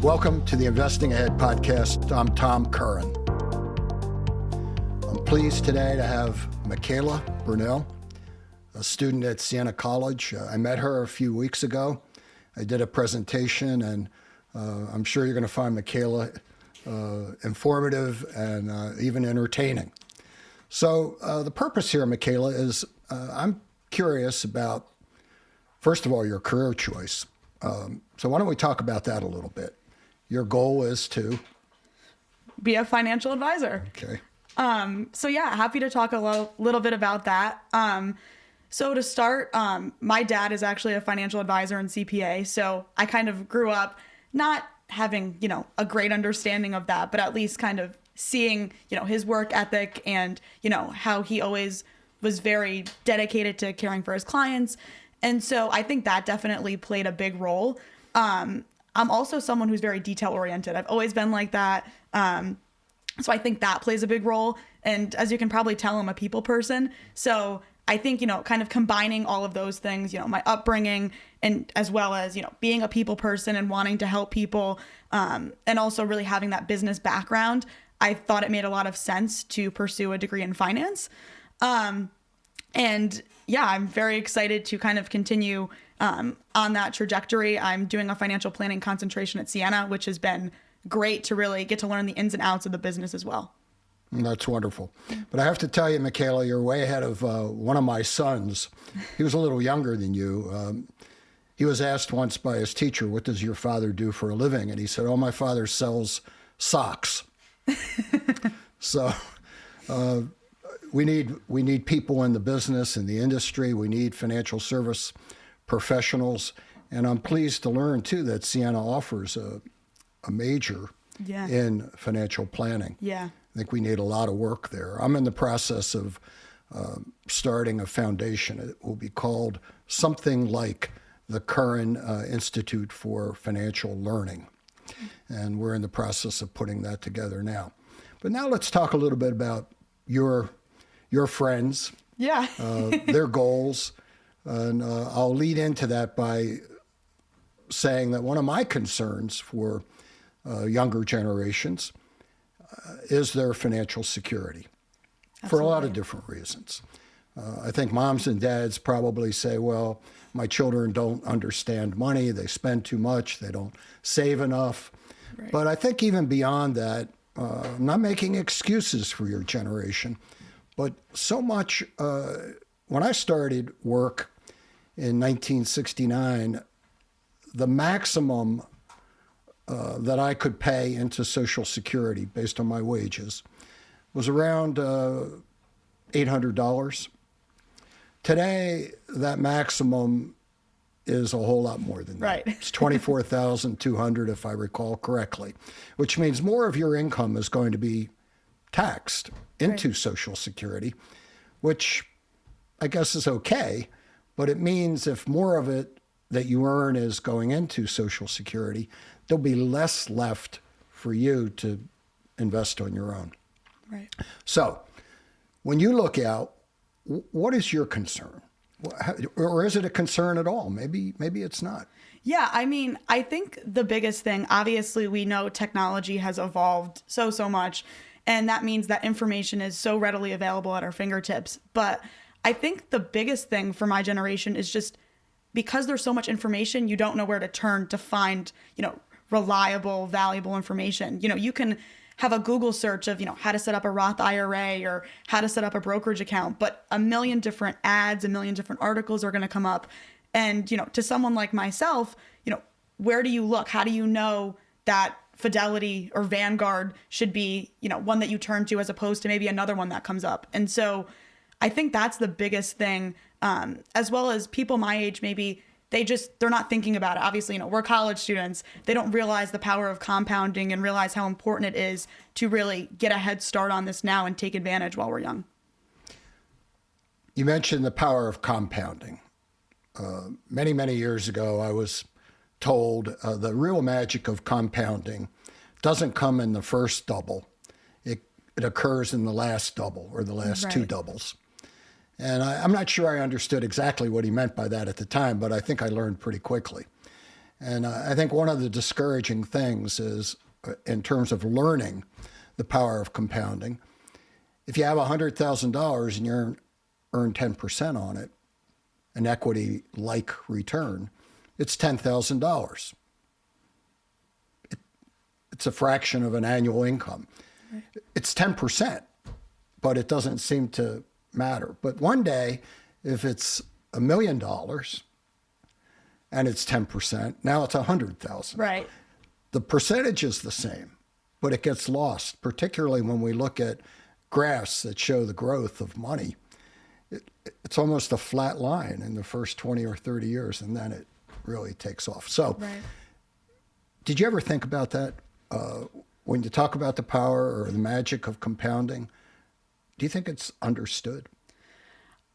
Welcome to the Investing Ahead podcast. I'm Tom Curran. I'm pleased today to have Mikayla Brunell, a student at Siena College. I met her a few weeks ago. I did a presentation, and I'm sure you're going to find Mikayla informative and even entertaining. So the purpose here, Mikayla, is I'm curious about, first of all, your career choice. So why don't we talk about that a little bit? Your goal is to be a financial advisor. Okay. So yeah, happy to talk a little bit about that. So to start, my dad is actually a financial advisor and CPA. So I kind of grew up not having, a great understanding of that, but at least kind of seeing, his work ethic and, how he always was very dedicated to caring for his clients. And so I think that definitely played a big role. I'm also someone who's very detail oriented. I've always been like that. So I think that plays a big role. And as you can probably tell, I'm a people person. So I think, kind of combining all of those things, my upbringing and as well as, being a people person and wanting to help people, and also really having that business background, I thought it made a lot of sense to pursue a degree in finance. And yeah, I'm very excited to kind of continue on that trajectory. I'm doing a financial planning concentration at Siena, which has been great to really get to learn the ins and outs of the business as well. That's wonderful. But I have to tell you, Mikayla, you're way ahead of one of my sons. He was a little younger than you. He was asked once by his teacher, "What does your father do for a living?" And he said, "Oh, my father sells socks." So we need people in the business, in the industry. We need financial service professionals. And I'm pleased to learn, too, that Siena offers a major in financial planning. Yeah. I think we need a lot of work there. I'm in the process of starting a foundation. It will be called something like the Curran Institute for Financial Learning. And we're in the process of putting that together now. But now let's talk a little bit about your friends, their goals. And I'll lead into that by saying that one of my concerns for younger generations is their financial security. Absolutely. For a lot of different reasons. I think moms and dads probably say, well, my children don't understand money, they spend too much, they don't save enough. Right. But I think even beyond that, I'm not making excuses for your generation, but so much, when I started work in 1969, the maximum that I could pay into Social Security based on my wages was around $800. Today, that maximum is a whole lot more than that. Right. It's $24,200 if I recall correctly, which means more of your income is going to be taxed into Social Security, which I guess is okay, but it means if more of it that you earn is going into Social Security, there'll be less left for you to invest on your own. Right. So when you look out, what is your concern? Or is it a concern at all? Maybe it's not. Yeah, I think the biggest thing, obviously we know technology has evolved so much, and that means that information is so readily available at our fingertips. But I think the biggest thing for my generation is just because there's so much information, you don't know where to turn to find, reliable, valuable information. You can have a Google search of, how to set up a Roth IRA or how to set up a brokerage account, but a million different ads, a million different articles are going to come up. And, to someone like myself, where do you look? How do you know that Fidelity or Vanguard should be, one that you turn to as opposed to maybe another one that comes up? And so I think that's the biggest thing, as well as people my age, maybe they're not thinking about it. Obviously, we're college students. They don't realize the power of compounding and realize how important it is to really get a head start on this now and take advantage while we're young. You mentioned the power of compounding. Many, many years ago, I was told the real magic of compounding doesn't come in the first double. It occurs in the last double or the last two doubles. And I'm not sure I understood exactly what he meant by that at the time, but I think I learned pretty quickly. And I think one of the discouraging things is, in terms of learning the power of compounding, if you have $100,000 and you earn 10% on it, an equity-like return, it's $10,000. It's a fraction of an annual income. Right. It's 10%, but it doesn't seem to matter. But one day, if it's $1 million and it's 10%, now it's 100,000. Right. The percentage is the same, but it gets lost, particularly when we look at graphs that show the growth of money. It's almost a flat line in the first 20 or 30 years, and then it really takes off. So, right. Did you ever think about that? When you talk about the power or the magic of compounding, do you think it's understood?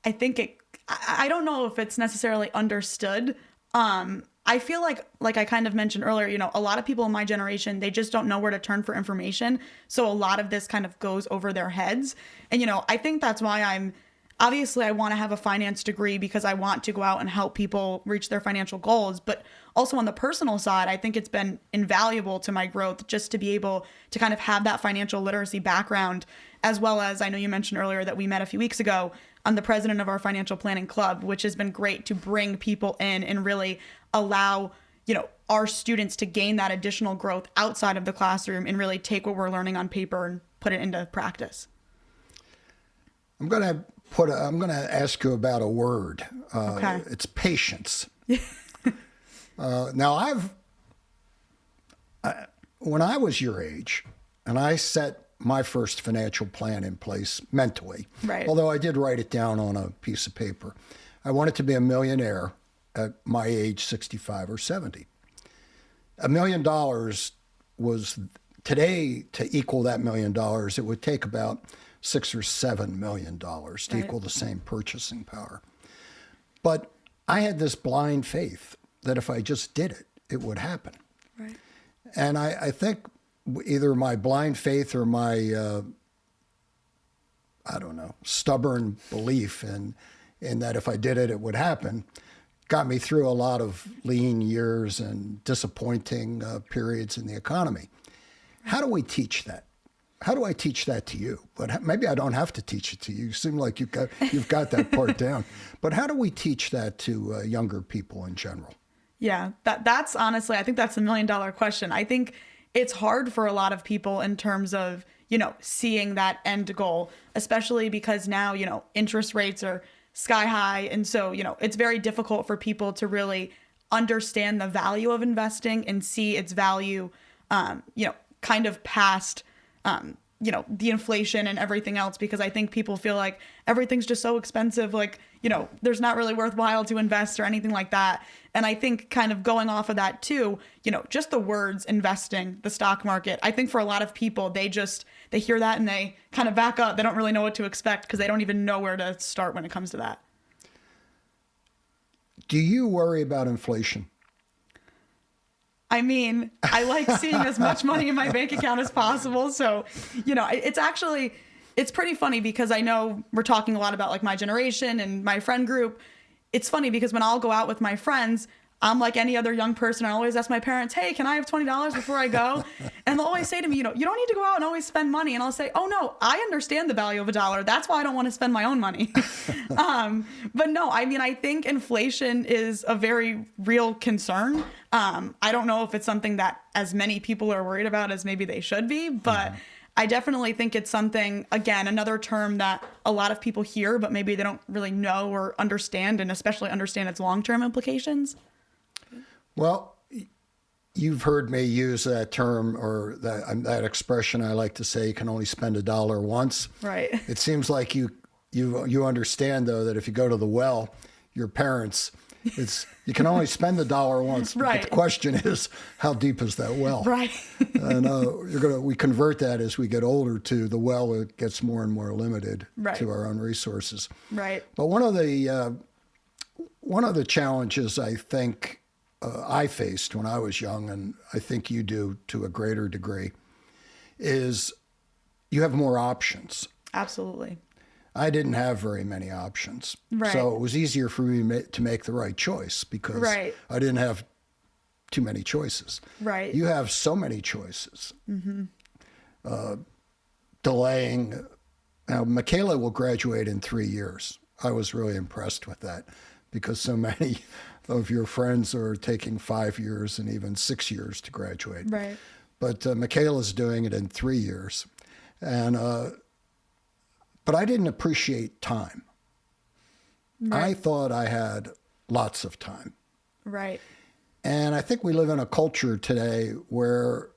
I think I don't know if it's necessarily understood. I feel like I kind of mentioned earlier, a lot of people in my generation, they just don't know where to turn for information. So a lot of this kind of goes over their heads. And, I think that's why obviously I want to have a finance degree because I want to go out and help people reach their financial goals. But also on the personal side, I think it's been invaluable to my growth just to be able to kind of have that financial literacy background, as well as I know you mentioned earlier that we met a few weeks ago. I'm the president of our financial planning club, which has been great to bring people in and really allow, our students to gain that additional growth outside of the classroom and really take what we're learning on paper and put it into practice. I'm going to ask you about a word. Okay. It's patience. Now, when I was your age, and I set my first financial plan in place mentally, right. Although I did write it down on a piece of paper. I wanted to be a millionaire at my age, 65 or 70. $1 million was, today, to equal that $1 million, it would take about $6 or $7 million to right. equal the same purchasing power. But I had this blind faith that if I just did it, it would happen. Right. And I think either my blind faith or my, stubborn belief in that if I did it, it would happen, got me through a lot of lean years and disappointing periods in the economy. How do we teach that? How do I teach that to you? But maybe I don't have to teach it to you. You seem like you've got that part down. But how do we teach that to younger people in general? Yeah, that's honestly, I think that's $1 million question. I think it's hard for a lot of people in terms of, seeing that end goal, especially because now, interest rates are sky high. And so, it's very difficult for people to really understand the value of investing and see its value, kind of past, the inflation and everything else, because I think people feel like everything's just so expensive. Like, there's not really worthwhile to invest or anything like that. And I think kind of going off of that too, just the words investing, the stock market, I think for a lot of people, they hear that and they kind of back up. They don't really know what to expect because they don't even know where to start when it comes to that. Do you worry about inflation? I mean, I like seeing as much money in my bank account as possible. So, it's pretty funny because I know we're talking a lot about like my generation and my friend group. It's funny because when I'll go out with my friends, I'm like any other young person. I always ask my parents, hey, can I have $20 before I go? And they'll always say to me, you don't need to go out and always spend money. And I'll say, oh, no, I understand the value of a dollar. That's why I don't want to spend my own money. But no, I mean, I think inflation is a very real concern. I don't know if it's something that as many people are worried about as maybe they should be, but I definitely think it's something, again, another term that a lot of people hear, but maybe they don't really know or understand, and especially understand its long-term implications. Well, you've heard me use that term or that expression. I like to say you can only spend a dollar once. Right. It seems like you understand, though, that if you go to the well, your parents, you can only spend the dollar once. Right. But the question is, how deep is that well? Right. And we convert that as we get older to the well. It gets more and more limited right. to our own resources. Right. But one of the challenges I think I faced when I was young, and I think you do to a greater degree, is you have more options. Absolutely. I didn't have very many options. Right. So it was easier for me to make the right choice because right. I didn't have too many choices. Right. You have so many choices. Delaying. Now, Mikayla will graduate in 3 years. I was really impressed with that because so many of your friends are taking 5 years and even 6 years to graduate. Right. But Mikayla's doing it in 3 years. And but I didn't appreciate time. Right. I thought I had lots of time. Right. And I think we live in a culture today where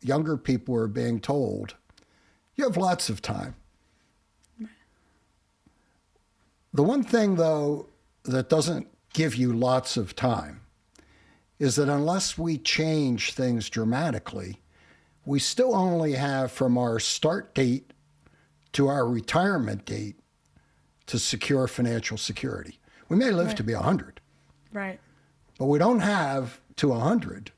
younger people are being told, you have lots of time. The one thing, though, that doesn't give you lots of time is that unless we change things dramatically, we still only have from our start date to our retirement date to secure financial security. We may live to be 100, Right. but we don't have to 100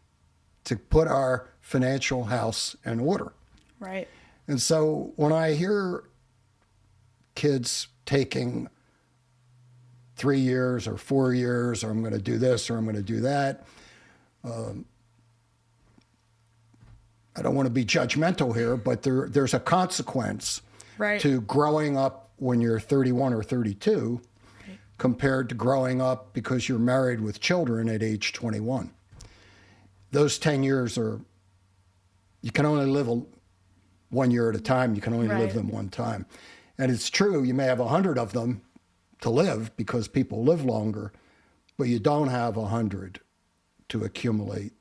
to put our financial house in order. Right. And so when I hear kids taking 3 years or 4 years, or I'm going to do this or I'm going to do that, I don't want to be judgmental here, but there's a consequence Right. to growing up when you're 31 or 32 compared to growing up because you're married with children at age 21. Those 10 years are, you can only live 1 year at a time. You can only live Right. them one time. And it's true, you may have 100 of them to live because people live longer, but you don't have 100 to accumulate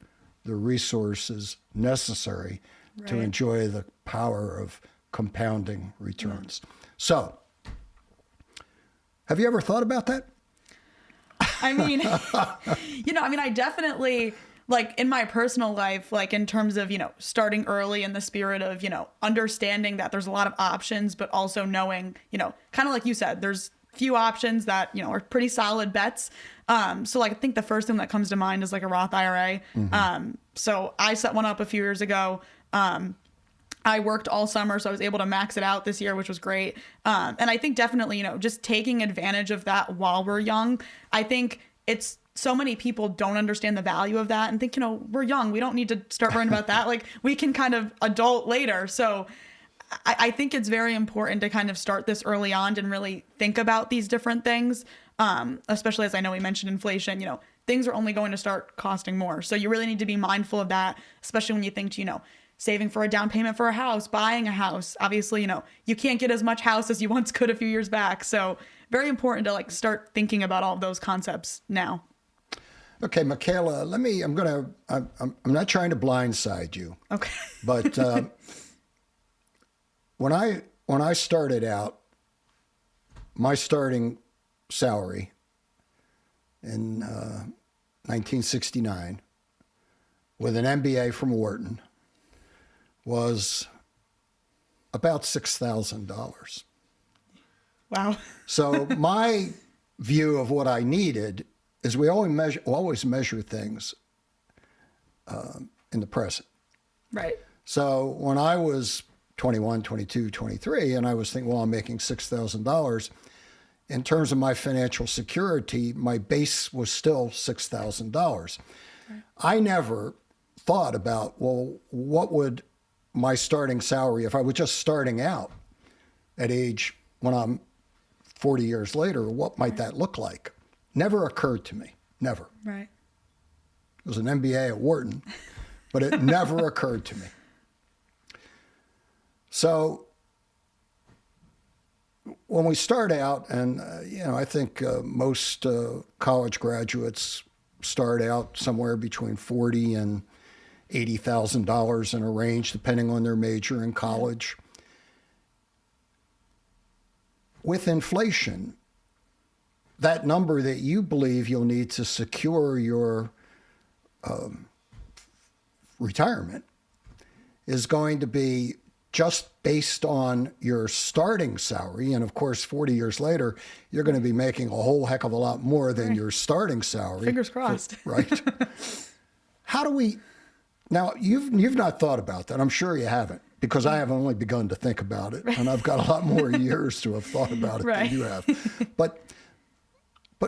the resources necessary to Right. enjoy the power of compounding returns. So, have you ever thought about that? I mean, I definitely, like, in my personal life, like, in terms of, starting early in the spirit of, understanding that there's a lot of options, but also knowing, kind of like you said, there's few options that, are pretty solid bets. So, like, I think the first thing that comes to mind is, like, a Roth IRA. So I set one up a few years ago. I worked all summer, so I was able to max it out this year, which was great. And I think definitely, just taking advantage of that while we're young. I think it's so many people don't understand the value of that and think, we're young. We don't need to start worrying about that. Like, we can kind of adult later. So I think it's very important to kind of start this early on and really think about these different things, especially as I know we mentioned inflation. Things are only going to start costing more. So you really need to be mindful of that, especially when you think, saving for a down payment for a house, buying a house. Obviously, you can't get as much house as you once could a few years back. So very important to start thinking about all of those concepts now. Okay, Mikayla, I'm not trying to blindside you. Okay. But when I started out, my starting salary in 1969 with an MBA from Wharton was about $6,000. Wow. So my view of what I needed is we always measure things in the present. Right. So when I was 21, 22, 23, and I was thinking, well, I'm making $6,000, in terms of my financial security, my base was still $6,000. Right. I never thought about, well, what would my starting salary, if I was just starting out at age, when I'm 40 years later, what might that look like? Never occurred to me. Never. Right. It was an MBA at Wharton, but it never occurred to me. So when we start out, and I think most college graduates start out somewhere between $40,000 and $80,000 in a range, depending on their major in college. With inflation, that number that you believe you'll need to secure your retirement is going to be just based on your starting salary. And of course, 40 years later, you're going to be making a whole heck of a lot more than your starting salary. Fingers crossed. Right? How do we... Now, you've not thought about that. I'm sure you haven't, because I have only begun to think about it, and I've got a lot more years to have thought about it than you have. But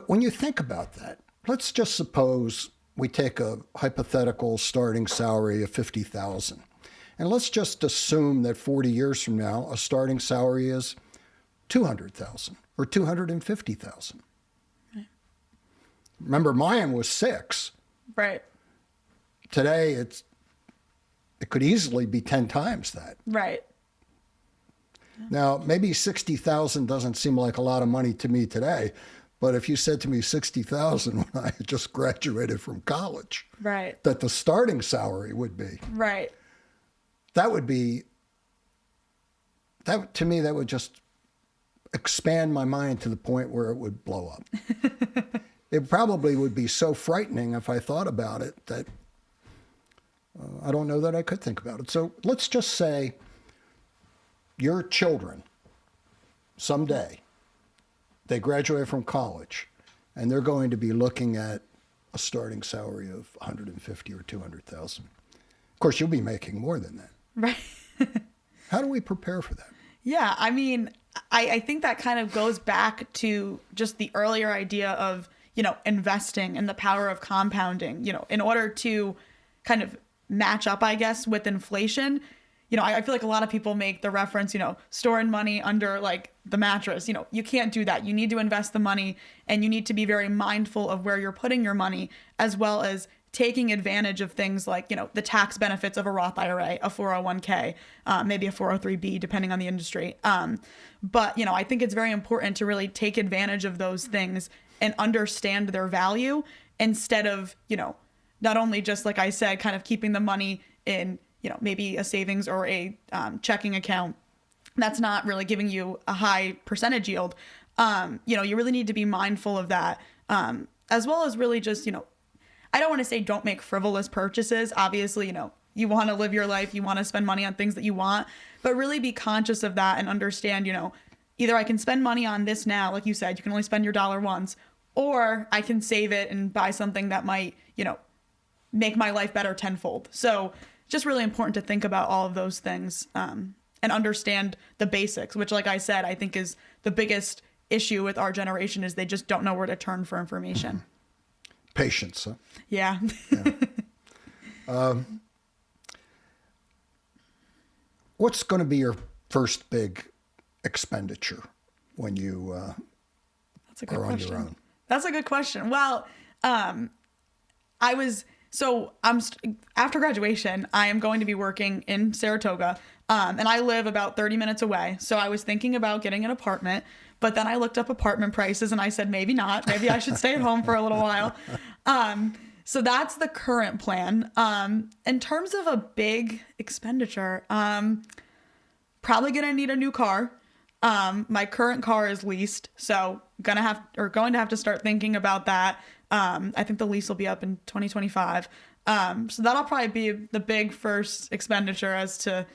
when you think about that, let's just suppose we take a hypothetical starting salary of 50,000. And let's just assume that 40 years from now, a starting salary is 200,000 or 250,000. Right. Remember, mine was 6. Right. Today, it could easily be 10 times that. Right. Now, maybe 60,000 doesn't seem like a lot of money to me today, but if you said to me 60,000 when I had just graduated from college, right, that the starting salary would be, right, that would be, that to me, that would just expand my mind to the point where it would blow up. It probably would be so frightening if I thought about it that I don't know that I could think about it. So let's just say your children, someday, they graduate from college and they're going to be looking at a starting salary of 150 or 200,000. Of course, you'll be making more than that. Right. How do we prepare for that? Yeah, I mean, I think that kind of goes back to just the earlier idea of, investing and the power of compounding, in order to kind of match up, I guess, with inflation. I feel like a lot of people make the reference, storing money under like the mattress. You can't do that. You need to invest the money, and you need to be very mindful of where you're putting your money, as well as taking advantage of things like, the tax benefits of a Roth IRA, a 401k, maybe a 403b, depending on the industry. But, I think it's very important to really take advantage of those things and understand their value instead of, not only just, like I said, kind of keeping the money in, maybe a savings or a checking account that's not really giving you a high percentage yield. You really need to be mindful of that, as well as really just, I don't want to say don't make frivolous purchases. Obviously, you want to live your life, you want to spend money on things that you want, but really be conscious of that and understand, either I can spend money on this now, like you said, you can only spend your dollar once, or I can save it and buy something that might, make my life better tenfold. So just really important to think about all of those things, and understand the basics, which, like I said, I think is the biggest issue with our generation is they just don't know where to turn for information. Patience, huh? Yeah. Yeah. What's going to be your first big expenditure when you That's a good are question. on your own? That's a good question. Well, after graduation, I am going to be working in Saratoga, and I live about 30 minutes away. So I was thinking about getting an apartment, but then I looked up apartment prices and I said, maybe not. Maybe I should stay at home for a little while. So that's the current plan. In terms of a big expenditure, probably going to need a new car. My current car is leased, so going to have to start thinking about that. I think the lease will be up in 2025. So that'll probably be the big first expenditure as to,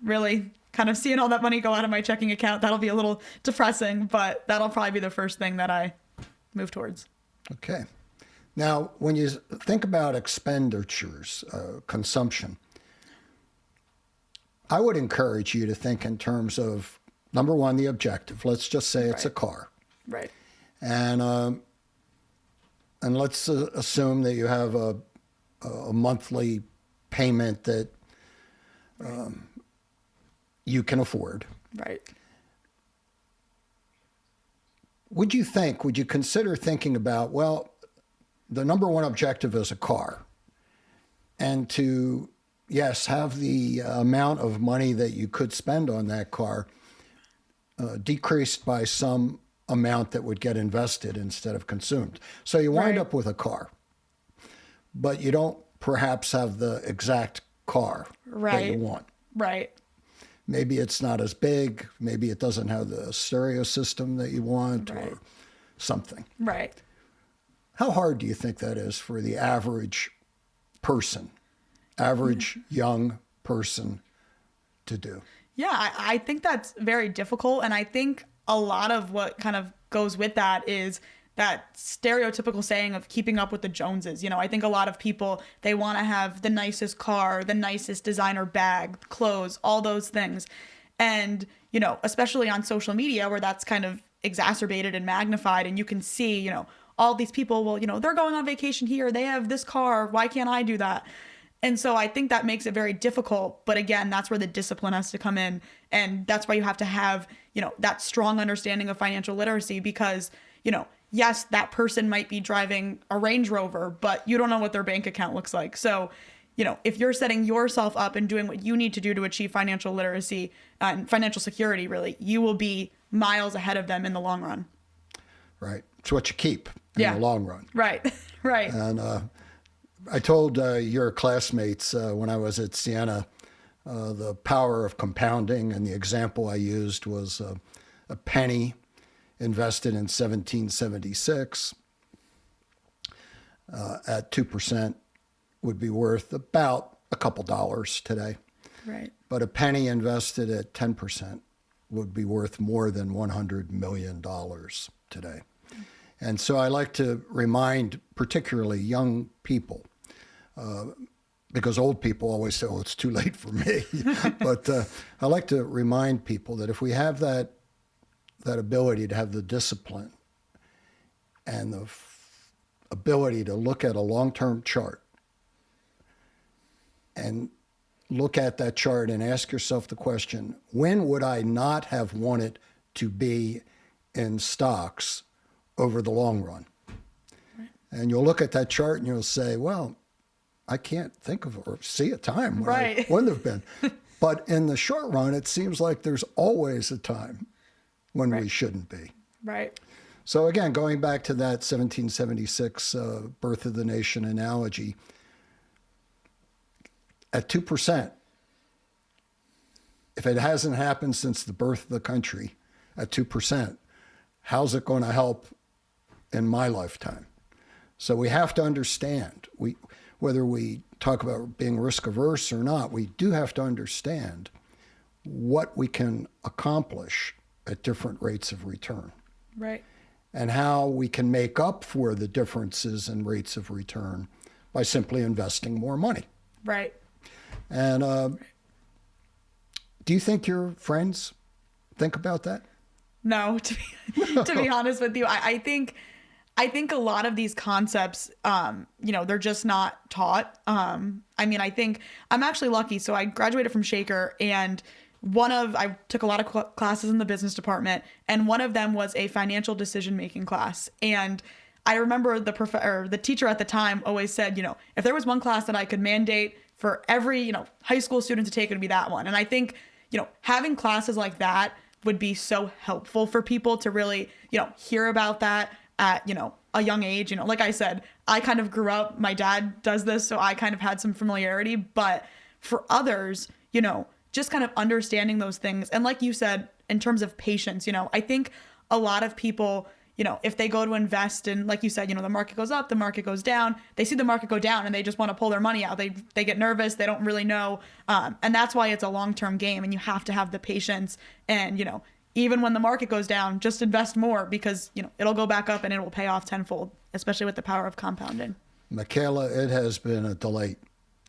really kind of seeing all that money go out of my checking account. That'll be a little depressing, but that'll probably be the first thing that I move towards. Okay. Now, when you think about expenditures, consumption, I would encourage you to think in terms of, number one, the objective. Let's just say it's a car. Right. And let's assume that you have a monthly payment that you can afford. Right. Would you consider thinking about, well, the number one objective is a car, and to, yes, have the amount of money that you could spend on that car decreased by some amount that would get invested instead of consumed. So you wind up with a car, but you don't perhaps have the exact car that you want. Right. Maybe it's not as big. Maybe it doesn't have the stereo system that you want or something. Right. How hard do you think that is for the average person, average young person to do? Yeah, I think that's very difficult. And I think a lot of what kind of goes with that is that stereotypical saying of keeping up with the Joneses. I think a lot of people, they want to have the nicest car, the nicest designer bag, clothes, all those things. And, especially on social media where that's kind of exacerbated and magnified, and you can see, all these people, well, they're going on vacation here. They have this car. Why can't I do that? And so I think that makes it very difficult. But again, that's where the discipline has to come in. And that's why you have to have, that strong understanding of financial literacy because, yes, that person might be driving a Range Rover, but you don't know what their bank account looks like. So, if you're setting yourself up and doing what you need to do to achieve financial literacy and financial security, really, you will be miles ahead of them in the long run. Right. It's what you keep in the long run. Right. Right. And I told your classmates when I was at Siena the power of compounding, and the example I used was a penny invested in 1776 at 2% would be worth about a couple dollars today. Right. But a penny invested at 10% would be worth more than $100 million today. And so I like to remind particularly young people, because old people always say, oh, it's too late for me. But I like to remind people that if we have that ability to have the discipline and the ability to look at a long-term chart and look at that chart and ask yourself the question, when would I not have wanted to be in stocks over the long run? Right. And you'll look at that chart and you'll say, well, I can't think of or see a time when I wouldn't have been. But in the short run, it seems like there's always a time when we shouldn't be. Right. So again, going back to that 1776 birth of the nation analogy, at 2%, if it hasn't happened since the birth of the country at 2%, how's it going to help in my lifetime? So we have to understand, whether we talk about being risk averse or not, we do have to understand what we can accomplish at different rates of return. Right. And how we can make up for the differences in rates of return by simply investing more money. Right. And do you think your friends think about that? No, to be honest with you, I think a lot of these concepts, they're just not taught. I think I'm actually lucky. So I graduated from Shaker, and I took a lot of classes in the business department, and one of them was a financial decision-making class. And I remember the teacher at the time always said, if there was one class that I could mandate for every, high school student to take, it would be that one. And I think, having classes like that would be so helpful for people to really, hear about that at, a young age. Like I said, I kind of grew up, my dad does this, so I kind of had some familiarity, but for others, just kind of understanding those things. And like you said, in terms of patience, I think a lot of people, if they go to invest and like you said, the market goes up, the market goes down, they see the market go down and they just want to pull their money out. They get nervous. They don't really know. And that's why it's a long-term game, and you have to have the patience. And, even when the market goes down, just invest more, because, it'll go back up and it will pay off tenfold, especially with the power of compounding. Mikayla, it has been a delight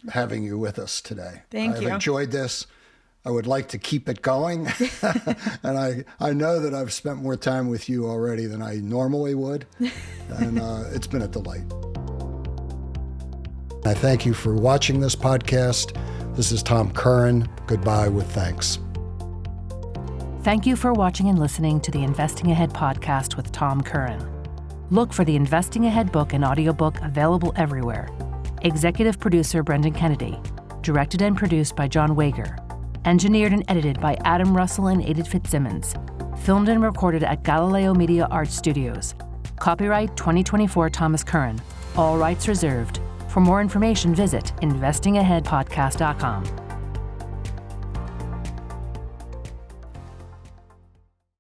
having you with us today. Thank you. I've enjoyed this. I would like to keep it going. And I know that I've spent more time with you already than I normally would. And it's been a delight. I thank you for watching this podcast. This is Tom Curran. Goodbye with thanks. Thank you for watching and listening to the Investing Ahead podcast with Tom Curran. Look for the Investing Ahead book and audiobook available everywhere. Executive producer Brendan Kennedy. Directed and produced by John Wager. Engineered and edited by Adam Russell and Aided Fitzsimmons. Filmed and recorded at Galileo Media Art Studios. Copyright 2024 Thomas Curran. All rights reserved. For more information, visit investingaheadpodcast.com.